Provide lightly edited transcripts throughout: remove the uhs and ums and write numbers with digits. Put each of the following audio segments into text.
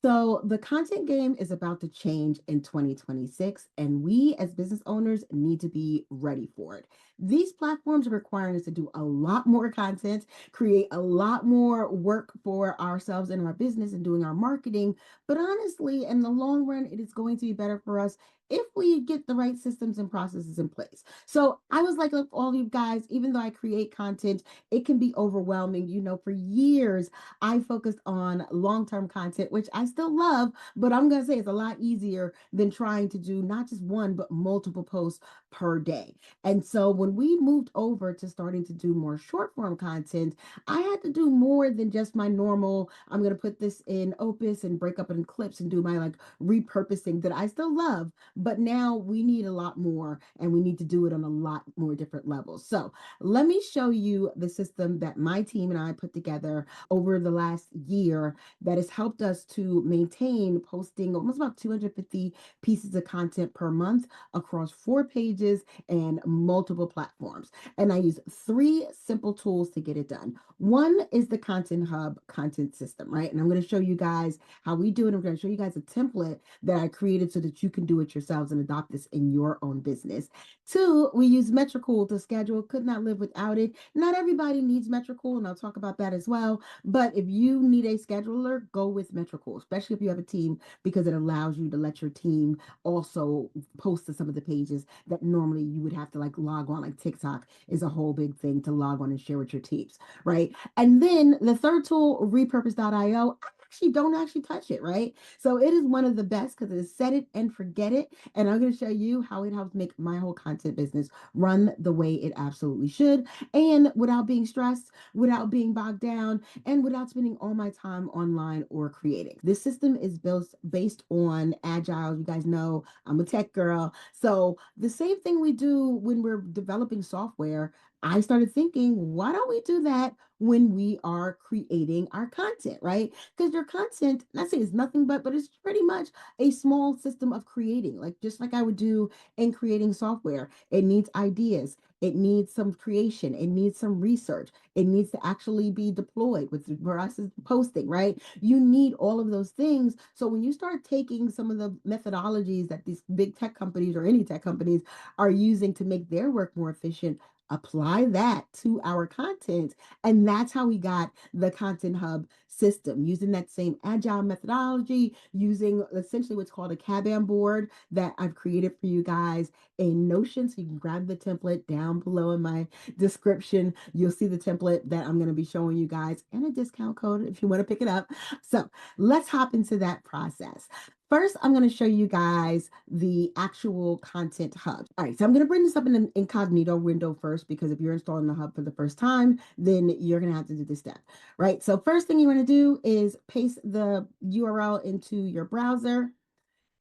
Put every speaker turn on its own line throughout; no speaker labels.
So the content game is about to change in 2026, and we as business owners need to be ready for it. These platforms are requiring us to do a lot more content, create a lot more work for ourselves and our business and doing our marketing. But honestly, in the long run, it is going to be better for us if we get the right systems and processes in place. So I was like, look, all you guys, even though I create content, it can be overwhelming. For years, I focused on long-term content, which I still love, but I'm going to say it's a lot easier than trying to do not just one, but multiple posts per day. And so when we moved over to starting to do more short form content, I had to do more than just my normal, I'm going to put this in Opus and break up it in clips and do my like repurposing that I still love. But now we need a lot more and we need to do it on a lot more different levels. So let me show you the system that my team and I put together over the last year that has helped us to maintain posting almost about 250 pieces of content per month across 4 pages and multiple platforms. And I use 3 simple tools to get it done. One is the Content Hub content system, right? And I'm going to show you guys how we do it. I'm going to show you guys a template that I created so that you can do it yourselves and adopt this in your own business. Two, we use Metricool to schedule. Could not live without it. Not everybody needs Metricool, and I'll talk about that as well. But if you need a scheduler, go with Metricool, especially if you have a team, because it allows you to let your team also post to some of the pages that normally you would have to like log on. Like TikTok is a whole big thing to log on and share with your teams, right? And then the third tool, repurpose.io, actually don't actually touch it, right? So it is one of the best because it is set it and forget it. And I'm going to show you how it helps make my whole content business run the way it absolutely should. And without being stressed, without being bogged down, and without spending all my time online or creating. This system is built based on agile. You guys know I'm a tech girl. So the same thing we do when we're developing software, I started thinking, why don't we do that when we are creating our content, right? Because your content, not saying it's nothing but it's pretty much a small system of creating, like just like I would do in creating software. It needs ideas. It needs some creation. It needs some research. It needs to actually be deployed with for us is posting, right? You need all of those things. So when you start taking some of the methodologies that these big tech companies or any tech companies are using to make their work more efficient, apply that to our content. And that's how we got the Content Hub system, using that same agile methodology, using essentially what's called a Kanban board that I've created for you guys in Notion. So you can grab the template down below in my description. You'll see the template that I'm going to be showing you guys and a discount code if you want to pick it up. So let's hop into that process. First, I'm going to show you guys the actual Content Hub. All right, so I'm going to bring this up in an incognito window first, because if you're installing the hub for the first time, then you're going to have to do this step, right? So first thing you want to do is paste the URL into your browser.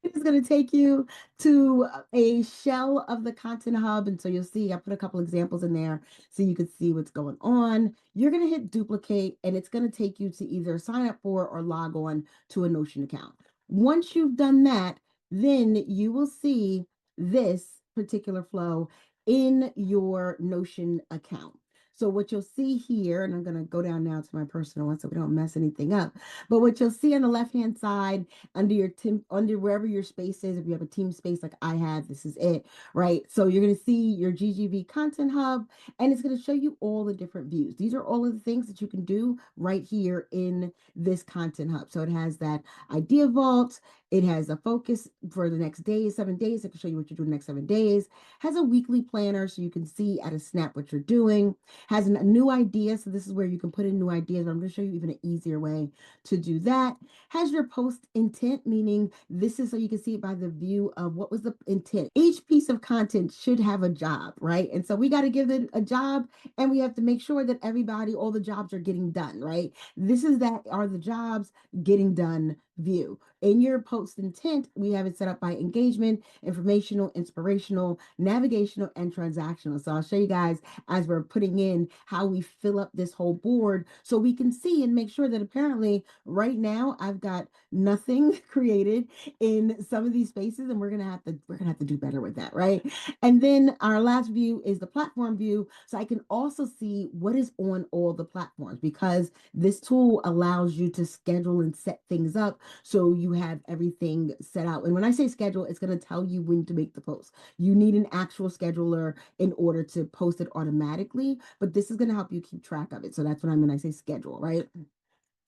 It's going to take you to a shell of the Content Hub. And so you'll see, I put a couple examples in there so you can see what's going on. You're going to hit duplicate, and it's going to take you to either sign up for or log on to a Notion account. Once you've done that, then you will see this particular flow in your Notion account. So what you'll see here, and I'm going to go down now to my personal one so we don't mess anything up. But what you'll see on the left-hand side under your team, under wherever your space is, if you have a team space like I have, this is it, right? So you're going to see your GGV Content Hub, and it's going to show you all the different views. These are all of the things that you can do right here in this Content Hub. So it has that idea vault. It has a focus for the next day, 7 days. It can show you what you're doing the next 7 days. Has a weekly planner so you can see at a snap what you're doing. Has a new idea. So this is where you can put in new ideas. But I'm going to show you even an easier way to do that. Has your post intent, meaning this is so you can see it by the view of what was the intent. Each piece of content should have a job, right? And so we got to give it a job, and we have to make sure that everybody, all the jobs are getting done, right? This is that are the jobs getting done view. In your post intent, we have it set up by engagement, informational, inspirational, navigational, and transactional. So I'll show you guys as we're putting in how we fill up this whole board so we can see and make sure that apparently right now I've got nothing created in some of these spaces, and we're gonna have to do better with that, right? And then our last view is the platform view. So I can also see what is on all the platforms, because this tool allows you to schedule and set things up So you have everything set out. And when I say schedule, it's going to tell you when to make the post. You need an actual scheduler in order to post it automatically, but this is going to help you keep track of it. So that's what I mean. I say schedule, right?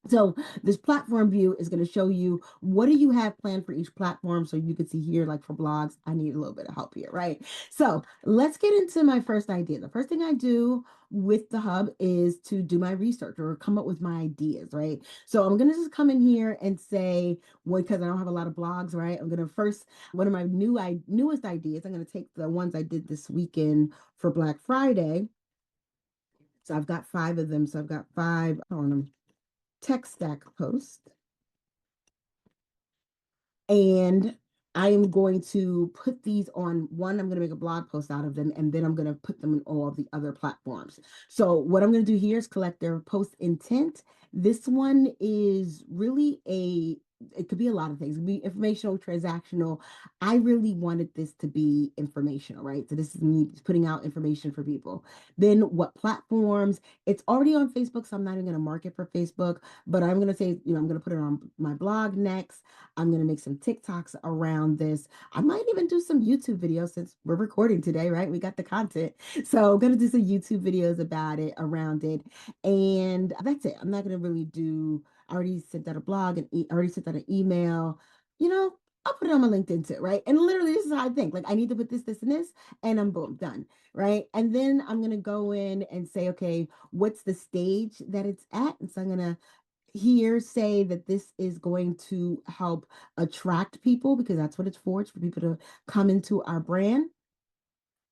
So this platform view is going to show you what do you have planned for each platform. So you can see here, like for blogs, I need a little bit of help here, right? So let's get into my first idea. The first thing I do with the hub is to do my research or come up with my ideas, right? So I'm going to just come in here and say, well, because I don't have a lot of blogs, right? I'm going to first, one of my newest ideas, I'm going to take the ones I did this weekend for Black Friday. So I've got 5 of them. So I've got 5 on them tech stack post. And I am going to put these on one, I'm going to make a blog post out of them, and then I'm going to put them in all of the other platforms. So what I'm going to do here is collect their post intent. This one is really it could be a lot of things. It could be informational, transactional. I really wanted this to be informational, right? So this is me putting out information for people. Then what platforms? It's already on Facebook, so I'm not even going to market for Facebook, but I'm going to say, I'm going to put it on my blog next. I'm going to make some TikToks around this. I might even do some YouTube videos since we're recording today, right? We got the content. So I'm going to do some YouTube videos about it, around it. And that's it. I'm not going to really I already sent out a blog and I already sent out an email. I'll put it on my LinkedIn too, right? And literally, this is how I think. Like, I need to put this, and this, and I'm boom, done, right? And then I'm going to go in and say, okay, what's the stage that it's at? And so I'm going to here say that this is going to help attract people because that's what it's for. It's for people to come into our brand.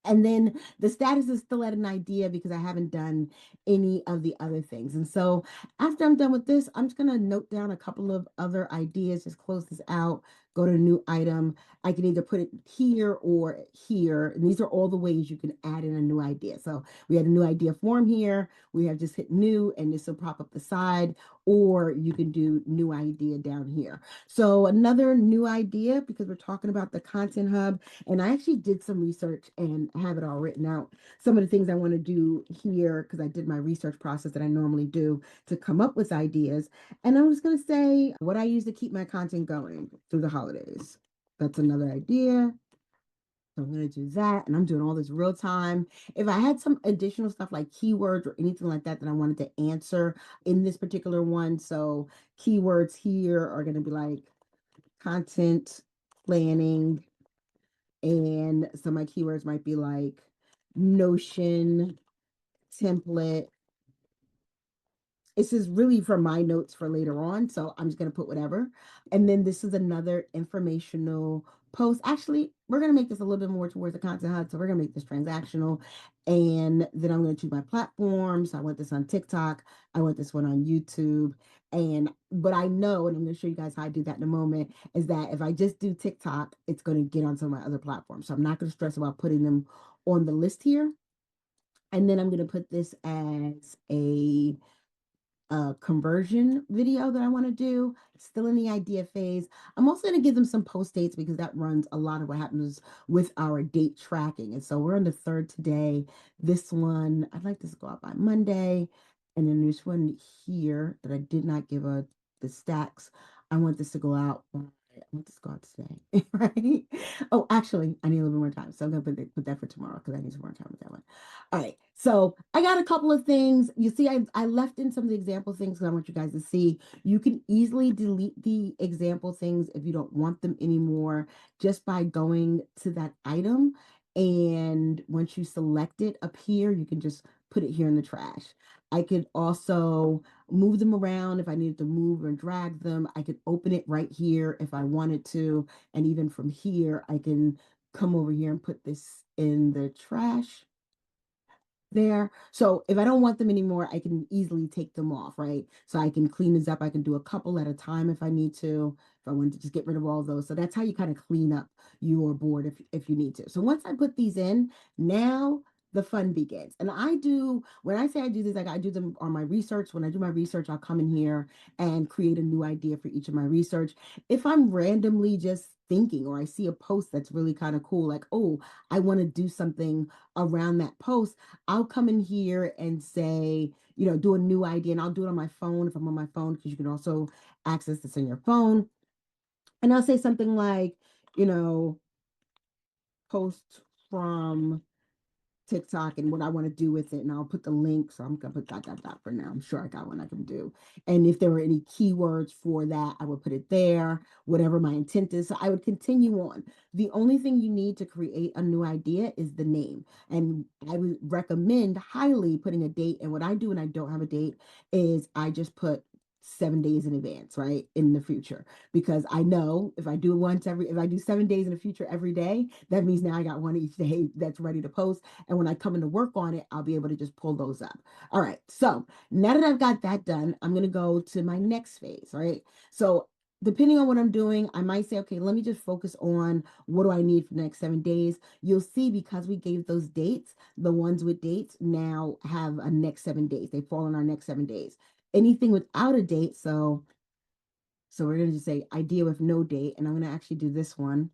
And then the status is still at an idea because I haven't done any of the other things. And so after I'm done with this, I'm just going to note down a couple of other ideas, just close this out, go to a new item. I can either put it here or here. And these are all the ways you can add in a new idea. So we had a new idea form here. We have just hit new and this will pop up the side, or you can do new idea down here. So another new idea, because we're talking about the Content Hub, and I actually did some research and have it all written out. Some of the things I want to do here, because I did my research process that I normally do to come up with ideas. And I'm just going to say what I use to keep my content going through the holidays. That's another idea. So I'm going to do that. And I'm doing all this real time. If I had some additional stuff like keywords or anything like that I wanted to answer in this particular one. So keywords here are going to be like content planning. And some of my keywords might be like Notion, template. This is really for my notes for later on. So I'm just going to put whatever. And then this is another informational post. Actually, we're going to make this a little bit more towards the Content Hub. So we're going to make this transactional. And then I'm going to choose my platform. So I want this on TikTok. I want this one on YouTube. And what I know, and I'm going to show you guys how I do that in a moment, is that if I just do TikTok, it's going to get on some of my other platforms. So I'm not going to stress about putting them on the list here. And then I'm going to put this as a conversion video that I want to do. Still in the idea phase. I'm also going to give them some post dates because that runs a lot of what happens with our date tracking. And so we're on the 3rd today. This one, I'd like this to go out by Monday. And then there's one here that I did not give the stacks. I want this to go out. I want this to go out today, right? Oh, actually, I need a little bit more time. So I'm going to put that for tomorrow because I need some more time with that one. All right. So I got a couple of things. You see, I left in some of the example things because I want you guys to see. You can easily delete the example things if you don't want them anymore just by going to that item. And once you select it up here, you can just put it here in the trash. I could also move them around if I needed to move or drag them. I could open it right here if I wanted to. And even from here, I can come over here and put this in the trash there. So if I don't want them anymore, I can easily take them off, right? So I can clean this up. I can do a couple at a time if I need to, if I want to just get rid of all those. So that's how you kind of clean up your board if you need to. So once I put these in, now the fun begins. And when I say I do this, like I do them on my research. When I do my research, I'll come in here and create a new idea for each of my research. If I'm randomly just thinking or I see a post that's really kind of cool, like, oh, I want to do something around that post, I'll come in here and say, do a new idea, and I'll do it on my phone if I'm on my phone, because you can also access this on your phone. And I'll say something like, you know, post from TikTok and what I want to do with it. And I'll put the link. So I'm going to put dot for now. I'm sure I got one I can do. And if there were any keywords for that, I would put it there, whatever my intent is. So I would continue on. The only thing you need to create a new idea is the name. And I would recommend highly putting a date. And what I do when I don't have a date is I just put 7 days in advance, right? In the future, because I know if I do 7 days in the future every day, that means now I got one each day that's ready to post. And when I come in to work on it, I'll be able to just pull those up. All right. So now that I've got that done, I'm going to go to my next phase, right? So depending on what I'm doing, I might say, okay, let me just focus on what do I need for the next 7 days. You'll see, because we gave those dates, the ones with dates now have a next 7 days. They fall in our next 7 days. Anything without a date, so we're going to just say idea with no date, and I'm going to actually do this one,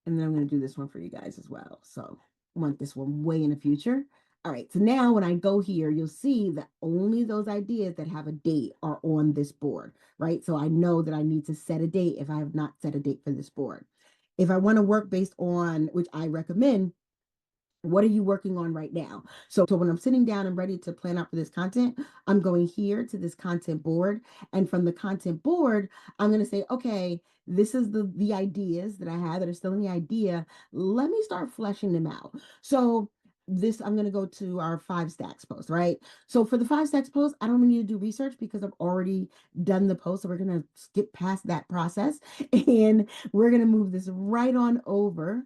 and then I'm going to do this one for you guys as well. So I want this one way in the future. All right, so now when I go here, you'll see that only those ideas that have a date are on this board, right? So I know that I need to set a date if I have not set a date for this board. If I want to work based on, which I recommend, what are you working on right now? So when I'm sitting down and ready to plan out for this content, I'm going here to this content board. And from the content board, I'm going to say, okay, this is the ideas that I have that are still in the idea. Let me start fleshing them out. So this, I'm going to go to our 5 stacks post, right? So for the 5 stacks post, I don't need to do research because I've already done the post. So we're going to skip past that process, and we're going to move this right on over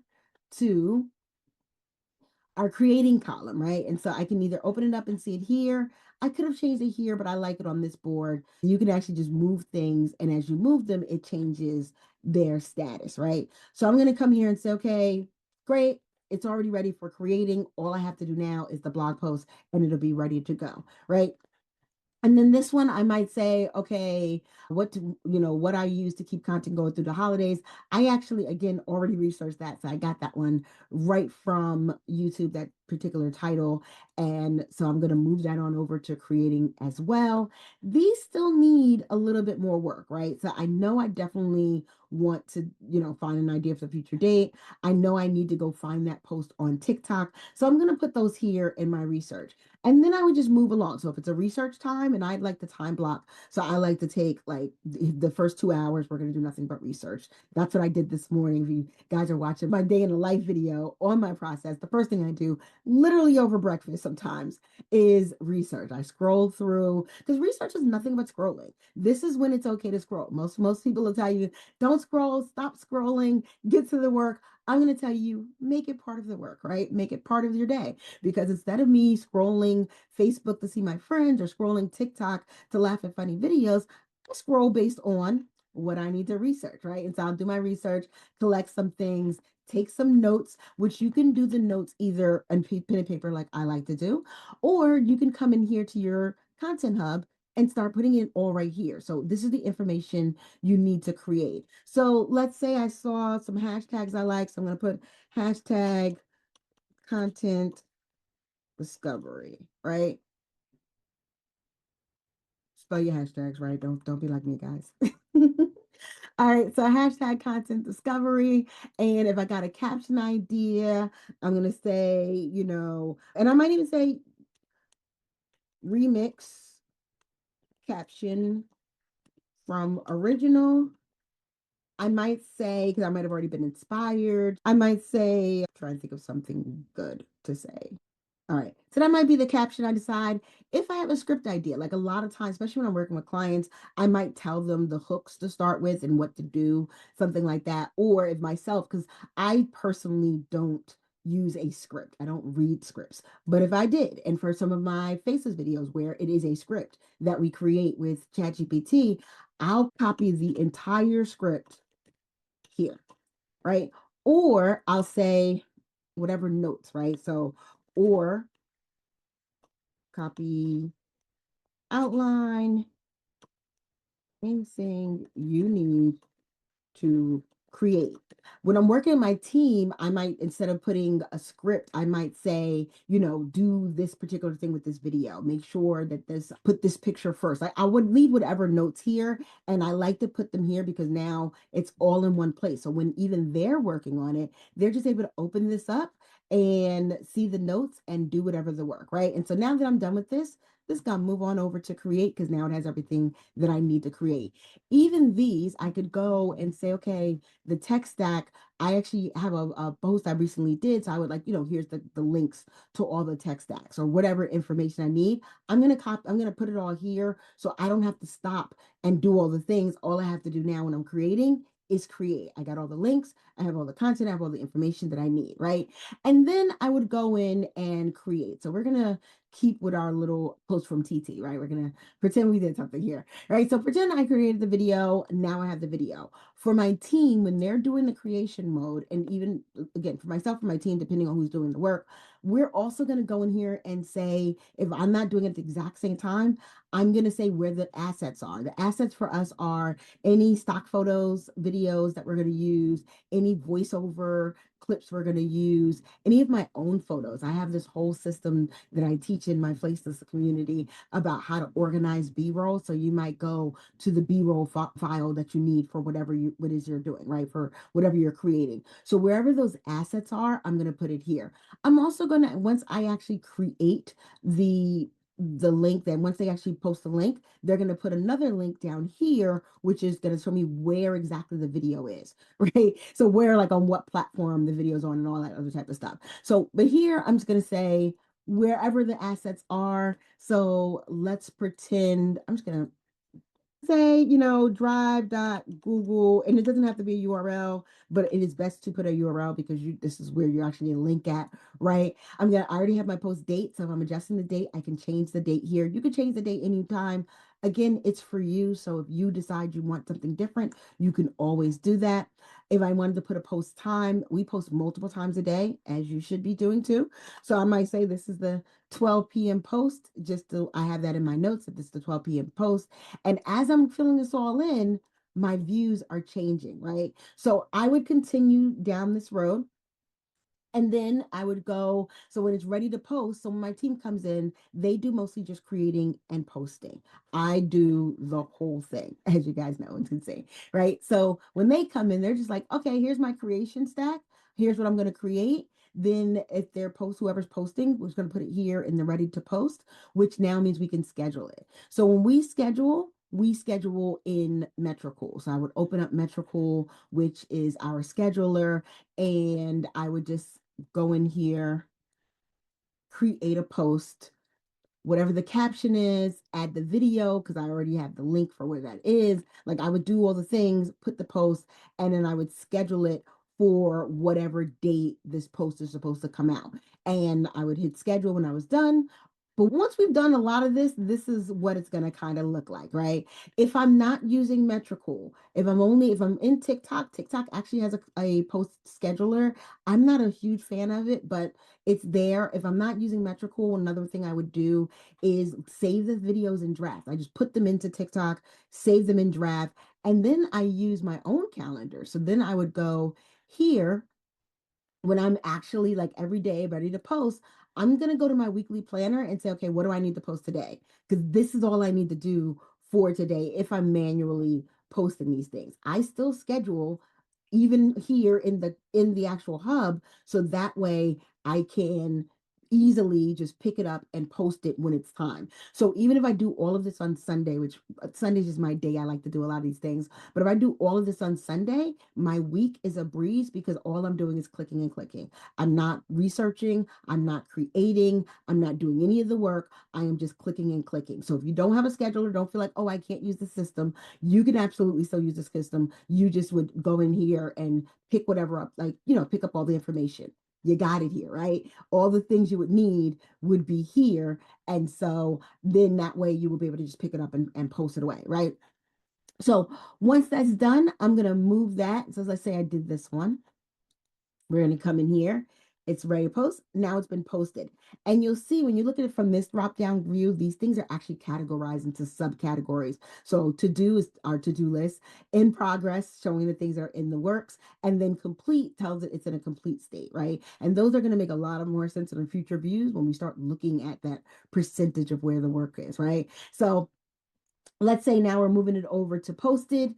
to our creating column, right? And so I can either open it up and see it here. I could have changed it here, but I like it on this board. You can actually just move things, and as you move them, it changes their status, right? So I'm going to come here and say, okay, great. It's already ready for creating. All I have to do now is the blog post, and it'll be ready to go, right? And then this one, I might say, okay, what I use to keep content going through the holidays. I actually, again, already researched that. So I got that one right from YouTube, that particular title. And so I'm going to move that on over to creating as well. These still need a little bit more work, right? So I know I definitely want to, find an idea for the future date. I know I need to go find that post on TikTok. So I'm going to put those here in my research. And then I would just move along. So if it's a research time, and I'd like the time block. So I like to take like the first 2 hours, we're going to do nothing but research. That's what I did this morning. If you guys are watching my day in the life video on my process, the first thing I do literally over breakfast sometimes is research. I scroll through, because research is nothing but scrolling. This is when it's okay to scroll. Most people will tell you, don't scroll, stop scrolling, get to the work. I'm going to tell you, make it part of the work, right? Make it part of your day. Because instead of me scrolling Facebook to see my friends or scrolling TikTok to laugh at funny videos, I scroll based on what I need to research, right? And so I'll do my research, collect some things, take some notes, which you can do the notes either on pen and paper like I like to do, or you can come in here to your content hub and start putting it all right here. So this is the information you need to create. So let's say I saw some hashtags I like. So I'm going to put hashtag content discovery, right? Spell your hashtags right. Don't be like me, guys. All right, so hashtag content discovery. And if I got a caption idea, I'm gonna say, and I might even say remix caption from original. I might say, because I might have already been inspired, I might say, try and think of something good to say. All right. So that might be the caption I decide. If I have a script idea, like a lot of times, especially when I'm working with clients, I might tell them the hooks to start with and what to do, something like that. Or if myself, because I personally don't use a script, I don't read scripts. But if I did, and for some of my faces videos where it is a script that we create with ChatGPT, I'll copy the entire script here, right? Or I'll say whatever notes, right? So, or copy outline, anything you need to create. When I'm working with my team, I might, instead of putting a script, I might say, do this particular thing with this video. Make sure that put this picture first. I would leave whatever notes here, and I like to put them here because now it's all in one place. So when even they're working on it, they're just able to open this up and see the notes and do whatever the work, right? And so now that I'm done with this gonna move on over to create because now it has everything that I need to create. Even these, I could go and say, okay, the tech stack, I actually have a post I recently did. So I would like, here's the links to all the tech stacks or whatever information I need. I'm gonna put it all here so I don't have to stop and do all the things. All I have to do now when I'm creating is create. I got all the links, I have all the content, I have all the information that I need, right? And then I would go in and create. So we're gonna keep with our little post from TT, right? We're gonna pretend we did something here, right? So pretend I created the video. Now I have the video. For my team, when they're doing the creation mode, and even again for myself, for my team, depending on who's doing the work, we're also going to go in here and say, if I'm not doing it at the exact same time, I'm going to say where the assets are. The assets for us are any stock photos, videos that we're going to use, any voiceover clips we're going to use, any of my own photos. I have this whole system that I teach in my Placeless community about how to organize B-roll. So you might go to the B-roll file that you need for what it is you're doing, right? For whatever you're creating. So wherever those assets are, I'm going to put it here. I'm also going to, once I actually create the link, then once they actually post the link, they're going to put another link down here, which is going to show me where exactly the video is, right? So where, like, on what platform the video's on and all that other type of stuff. So, but here I'm just going to say wherever the assets are. So let's pretend, I'm just going to say, drive.google, and it doesn't have to be a URL, but it is best to put a URL because this is where you actually link at, right? I already have my post date. So if I'm adjusting the date, I can change the date here. You can change the date anytime. Again, it's for you. So if you decide you want something different, you can always do that. If I wanted to put a post time, we post multiple times a day, as you should be doing too. So I might say this is the 12 p.m. post, I have that in my notes that this is the 12 p.m. post. And as I'm filling this all in, my views are changing, right? So I would continue down this road. And then I would go, so when it's ready to post, so when my team comes in, they do mostly just creating and posting. I do the whole thing, as you guys know and can see, right? So when they come in, they're just like, okay, here's my creation stack. Here's what I'm going to create. Then if they're whoever's posting, we're going to put it here in the ready to post, which now means we can schedule it. So when we schedule in Metricool. So I would open up Metricool, which is our scheduler, and I would just go in here, create a post, whatever the caption is, add the video because I already have the link for where that is. Like, I would do all the things, put the post, and then I would schedule it for whatever date this post is supposed to come out. And I would hit schedule when I was done. But once we've done a lot of this is what it's going to kind of look like, right? If I'm not using Metricool, if I'm in TikTok actually has a post scheduler. I'm not a huge fan of it, but it's there. If I'm not using Metricool, another thing I would do is save the videos in draft. I just put them into TikTok, save them in draft, and then I use my own calendar. So then I would go here when I'm actually, like, every day ready to post. I'm going to go to my weekly planner and say, okay, what do I need to post today? Because this is all I need to do for today if I'm manually posting these things. I still schedule even here in the actual hub, so that way I can easily just pick it up and post it when it's time. So even if I do all of this on Sunday, which Sundays is my day, I like to do a lot of these things, but if I do all of this on Sunday, my week is a breeze because all I'm doing is clicking and clicking. I'm not researching, I'm not creating, I'm not doing any of the work. I am just clicking and clicking. So if you don't have a scheduler, don't feel like, oh, I can't use the system. You can absolutely still use the system. You just would go in here and pick whatever up, like, pick up all the information. You got it here, right? All the things you would need would be here. And so then that way you will be able to just pick it up and post it away, right? So once that's done, I'm going to move that. So as I say, I did this one. We're going to come in here It's ready to post. Now it's been posted. And you'll see when you look at it from this drop down view, these things are actually categorized into subcategories. So to do is our to do list, in progress, showing the things that are in the works, and then complete tells it it's in a complete state, right? And those are going to make a lot of more sense in future views when we start looking at that percentage of where the work is, right? So let's say now we're moving it over to posted.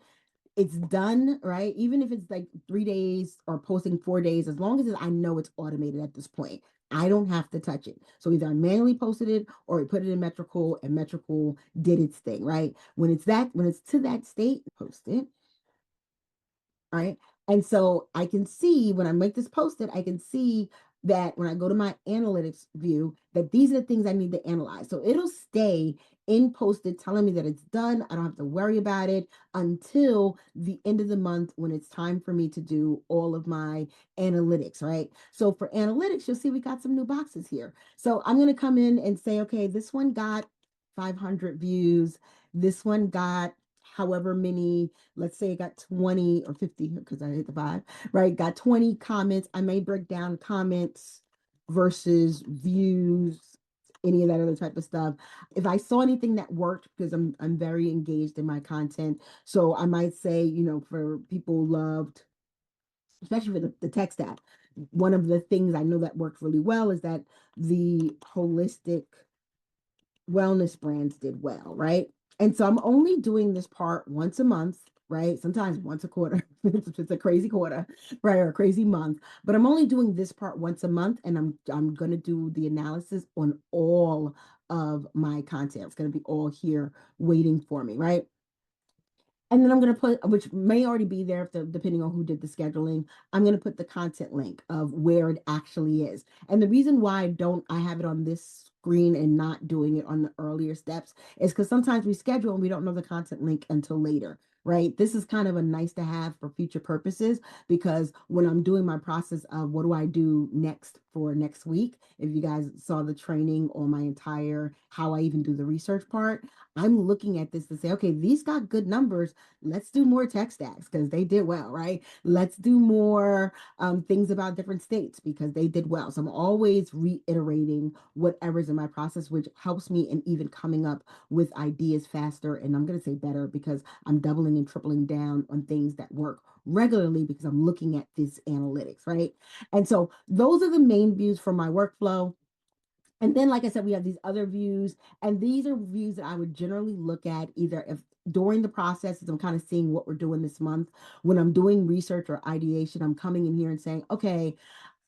It's done, right? Even if it's like 3 days or posting 4 days, as long as I know it's automated at this point, I don't have to touch it. So either I manually posted it or I put it in Metricool and Metricool did its thing, right? When it's to that state, post it, right? And so I can see when I make this post-it, I can see that when I go to my analytics view, that these are the things I need to analyze. So it'll stay in posted telling me that it's done. I don't have to worry about it until the end of the month when it's time for me to do all of my analytics, right? So for analytics, you'll see we got some new boxes here. So I'm going to come in and say, okay, this one got 500 views. This one got however many, let's say it got 20 or 50 because I hit the five, right? Got 20 comments. I may break down comments versus views, any of that other type of stuff. If I saw anything that worked, because I'm very engaged in my content. So I might say, for people loved, especially for the tech stack, one of the things I know that worked really well is that the holistic wellness brands did well, right? And so I'm only doing this part once a month, right? Sometimes once a quarter. It's a crazy quarter, right? Or a crazy month. But I'm only doing this part once a month, and I'm gonna do the analysis on all of my content. It's gonna be all here waiting for me, right? And then I'm going to put, which may already be there if depending on who did the scheduling, I'm going to put the content link of where it actually is. And the reason why I have it on this screen and not doing it on the earlier steps is because sometimes we schedule and we don't know the content link until later. Right. This is kind of a nice to have for future purposes because when I'm doing my process of what do I do next for next week, if you guys saw the training on my entire how I even do the research part, I'm looking at this to say, okay, these got good numbers. Let's do more tech stacks because they did well, right? Let's do more things about different states because they did well. So I'm always reiterating whatever's in my process, which helps me in even coming up with ideas faster. And I'm going to say better because I'm doubling and tripling down on things that work regularly because I'm looking at this analytics, right? And so those are the main views for my workflow. And then, like I said, we have these other views, and these are views that I would generally look at either if during the process, as I'm kind of seeing what we're doing this month, when I'm doing research or ideation, I'm coming in here and saying, okay,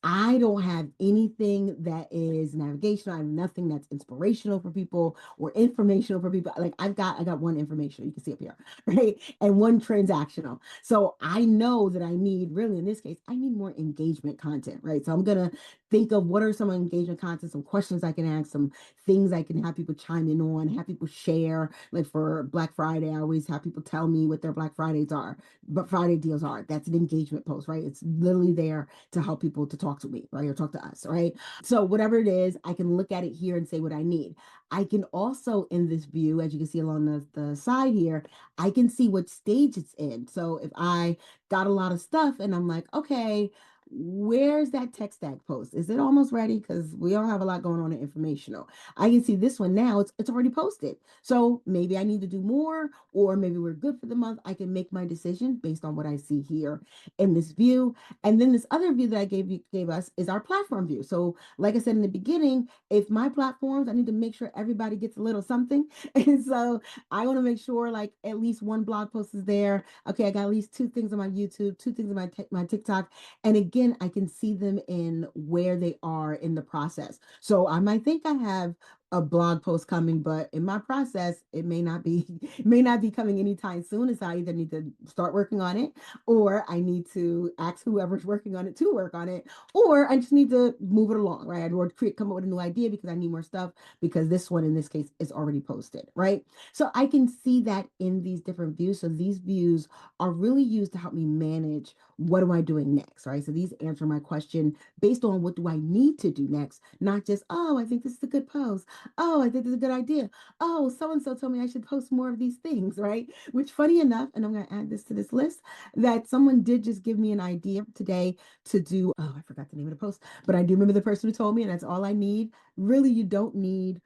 I don't have anything that is navigational. I have nothing that's inspirational for people or informational for people. Like I got one informational, you can see up here, right? And one transactional. So I know that I need really in this case, I need more engagement content, right? So I'm gonna think of what are some engagement content, some questions I can ask, some things I can have people chime in on, have people share. Like for Black Friday, I always have people tell me what their Black Fridays are, but Friday deals are. That's an engagement post, right? It's literally there to help people to talk to me, right? Or talk to us, right? So whatever it is, I can look at it here and say what I need. I can also in this view, as you can see along the side here, I can see what stage it's in. So if I got a lot of stuff and I'm like, okay, where's that tech stack post? Is it almost ready? Because we all have a lot going on in informational. I can see this one now, it's already posted. So maybe I need to do more, or maybe we're good for the month. I can make my decision based on what I see here in this view. And then this other view that I gave us is our platform view. So like I said in the beginning, if my platforms, I need to make sure everybody gets a little something. And so I want to make sure like at least one blog post is there. Okay, I got at least two things on my YouTube, two things on my TikTok. And again, I can see them in where they are in the process. So I might think I have a blog post coming, but in my process, it may not be may not be coming anytime soon. So I either need to start working on it, or I need to ask whoever's working on it to work on it, or I just need to move it along, right? Or come up with a new idea because I need more stuff because this one in this case is already posted, right? So I can see that in these different views. So these views are really used to help me manage what am I doing next, right? So these answer my question based on what do I need to do next, not just, oh, I think this is a good post. Oh, I think this is a good idea. Oh, so and so told me I should post more of these things, right? Which, funny enough, and I'm going to add this to this list, that someone did just give me an idea today to do. Oh, I forgot the name of the post, but I do remember the person who told me, and that's all I need. Really, you don't need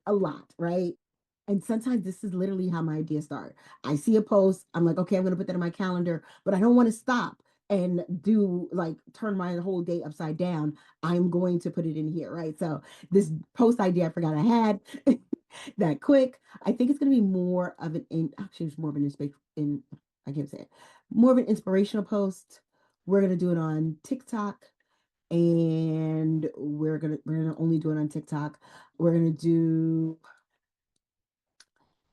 a lot, right? And sometimes this is literally how my ideas start. I see a post, I'm like, okay, I'm going to put that in my calendar, but I don't want to stop and do like turn my whole day upside down. I'm going to put it in here, right? So this post idea I forgot I had that quick. I think it's going to be more of actually it's more of an I can't say it, more of an inspirational post. We're going to do it on TikTok, and we're gonna only do it on TikTok. We're gonna do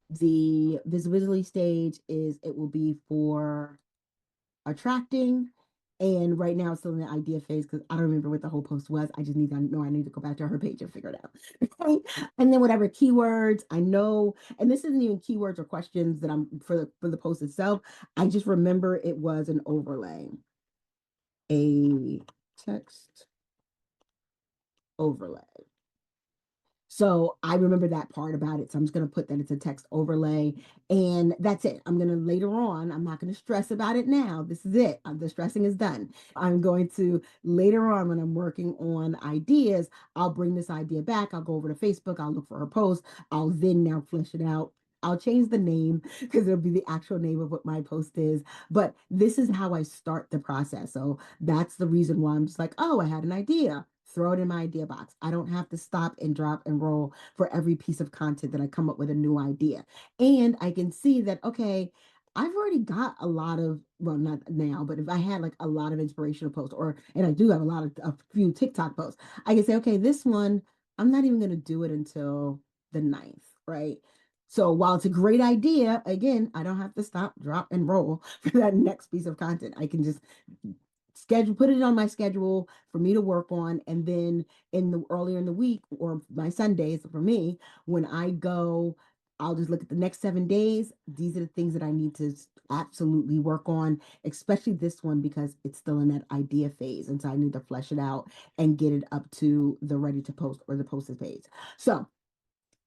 the visibility stage is it will be for attracting. And right now it's still in the idea phase because I don't remember what the whole post was. I just need to know I need to go back to her page and figure it out. Right? And then whatever keywords I know, and this isn't even keywords or questions that I'm for the post itself. I just remember it was an overlay, a text overlay. So I remember that part about it. So I'm just going to put that it's a text overlay, and that's it. I'm going to later on, I'm not going to stress about it now. This is it. The stressing is done. I'm going to later on when I'm working on ideas, I'll bring this idea back. I'll go over to Facebook. I'll look for her post. I'll then now flesh it out. I'll change the name because it'll be the actual name of what my post is. But this is how I start the process. So that's the reason why I'm just like, oh, I had an idea. Throw it in my idea box. I don't have to stop and drop and roll for every piece of content that I come up with a new idea. And I can see that, okay, I've already got a lot of, well, not now, but if I had like a lot of inspirational posts, and I do have a few TikTok posts, I can say, okay, this one, I'm not even going to do it until the 9th, right? So while it's a great idea, again, I don't have to stop, drop, and roll for that next piece of content. I can just put it on my schedule for me to work on, and then in the earlier in the week or my Sundays for me, when I go, I'll just look at the next 7 days. These are the things that I need to absolutely work on, especially this one because it's still in that idea phase, and so I need to flesh it out and get it up to the ready to post or the posted page. So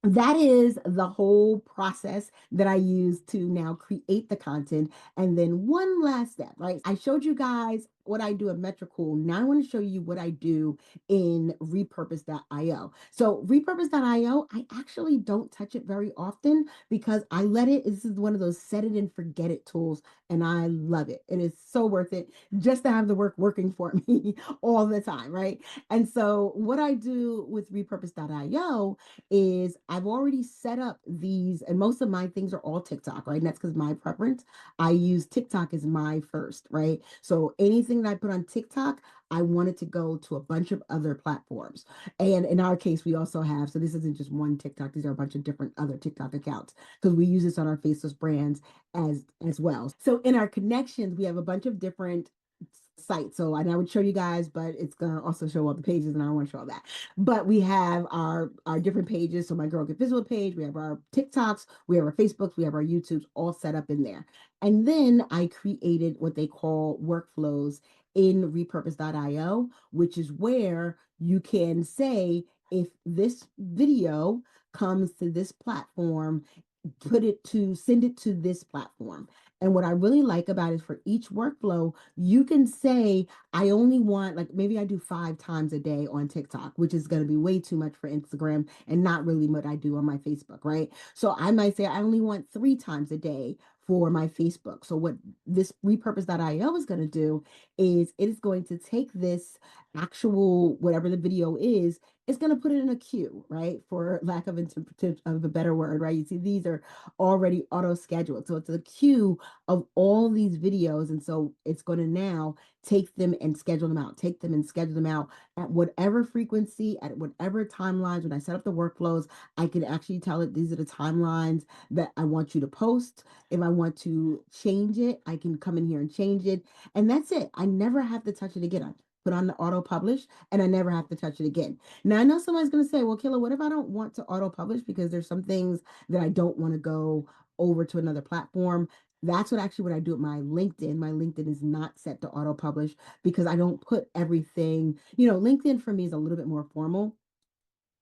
that is the whole process that I use to now create the content. And then one last step, right? I showed you guys what I do at Metricool. Now I want to show you what I do in repurpose.io. So repurpose.io, I actually don't touch it very often because I let it, this is one of those set it and forget it tools, and I love it. It is so worth it just to have the work working for me all the time, right? And so what I do with repurpose.io is I've already set up these, and most of my things are all TikTok, right? And that's because my preference. I use TikTok as my first, right? So anything that I put on TikTok, I want it to go to a bunch of other platforms. And in our case, we also have, so this isn't just one TikTok, these are a bunch of different other TikTok accounts because we use this on our faceless brands as well. So in our connections, we have a bunch of different site. So and I would show you guys, but it's gonna also show all the pages, and I don't want to show all that. But we have our different pages. So my Girl Get Visible page, we have our TikToks, we have our Facebooks, we have our YouTubes all set up in there. And then I created what they call workflows in repurpose.io, which is where you can say if this video comes to this platform, send it to this platform. And what I really like about it is for each workflow, you can say, I only want, like maybe I do 5 times a day on TikTok, which is going to be way too much for Instagram and not really what I do on my Facebook, right? So I might say, I only want 3 times a day for my Facebook. So what this repurpose.io is going to do is it is going to take this actual, whatever the video is, it's going to put it in a queue, right? For lack of a better word, right? You see, these are already auto scheduled. So it's a queue of all these videos. And so it's going to now take them and schedule them out, take them and schedule them out at whatever frequency, at whatever timelines. When I set up the workflows, I can actually tell it these are the timelines that I want you to post. If I want to change it, I can come in here and change it. And that's it. I never have to touch it again. I put on the auto publish and I never have to touch it again. Now I know somebody's going to say, well, Kayla, what if I don't want to auto publish because there's some things that I don't want to go over to another platform? That's what I do with my LinkedIn. My LinkedIn is not set to auto publish because I don't put everything, LinkedIn for me is a little bit more formal.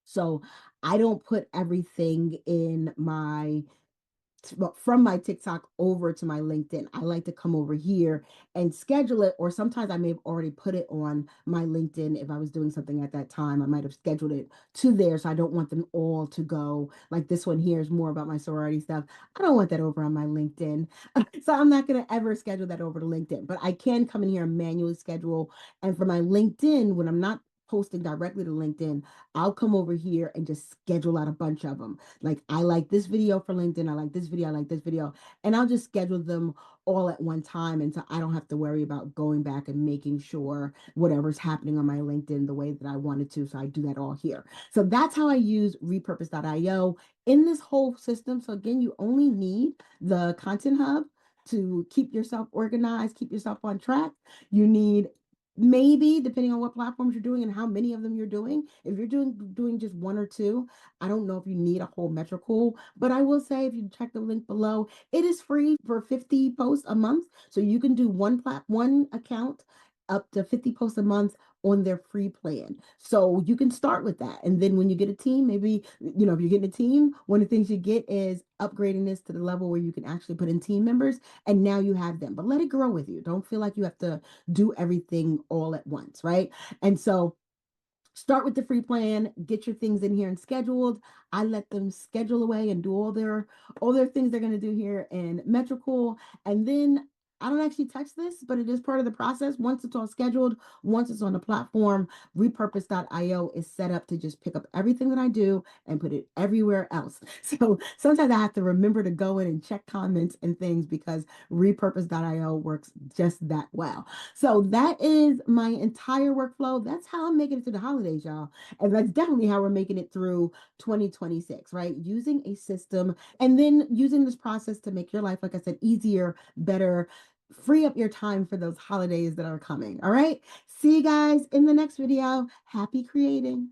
So I don't put everything in my from my TikTok over to my LinkedIn. I like to come over here and schedule it, or sometimes I may have already put it on my LinkedIn. If I was doing something at that time, I might have scheduled it to there. So I don't want them all to go. Like this one here is more about my sorority stuff. I don't want that over on my LinkedIn. So I'm not going to ever schedule that over to LinkedIn, but I can come in here and manually schedule. And for my LinkedIn, when I'm not posting directly to LinkedIn, I'll come over here and just schedule out a bunch of them. Like, I like this video for LinkedIn. I like this video. I like this video. And I'll just schedule them all at one time. And so I don't have to worry about going back and making sure whatever's happening on my LinkedIn the way that I wanted to. So I do that all here. So that's how I use repurpose.io in this whole system. So again, you only need the Content Hub to keep yourself organized, keep yourself on track. You need, maybe depending on what platforms you're doing and how many of them you're doing, if you're doing just one or two, I don't know if you need a whole Metricool, but I will say if you check the link below, it is free for 50 posts a month. So you can do one account up to 50 posts a month on their free plan. So you can start with that. And then when you get a team, maybe, if you're getting a team, one of the things you get is upgrading this to the level where you can actually put in team members, and now you have them. But let it grow with you. Don't feel like you have to do everything all at once, right? And so start with the free plan, get your things in here and scheduled. I let them schedule away and do all their things they're going to do here in Metricool. And then I don't actually touch this, but it is part of the process. Once it's all scheduled, once it's on the platform, repurpose.io is set up to just pick up everything that I do and put it everywhere else. So sometimes I have to remember to go in and check comments and things because repurpose.io works just that well. So that is my entire workflow. That's how I'm making it through the holidays, y'all. And that's definitely how we're making it through 2026, right? Using a system and then using this process to make your life, like I said, easier, better, free up your time for those holidays that are coming. All right. See you guys in the next video. Happy creating.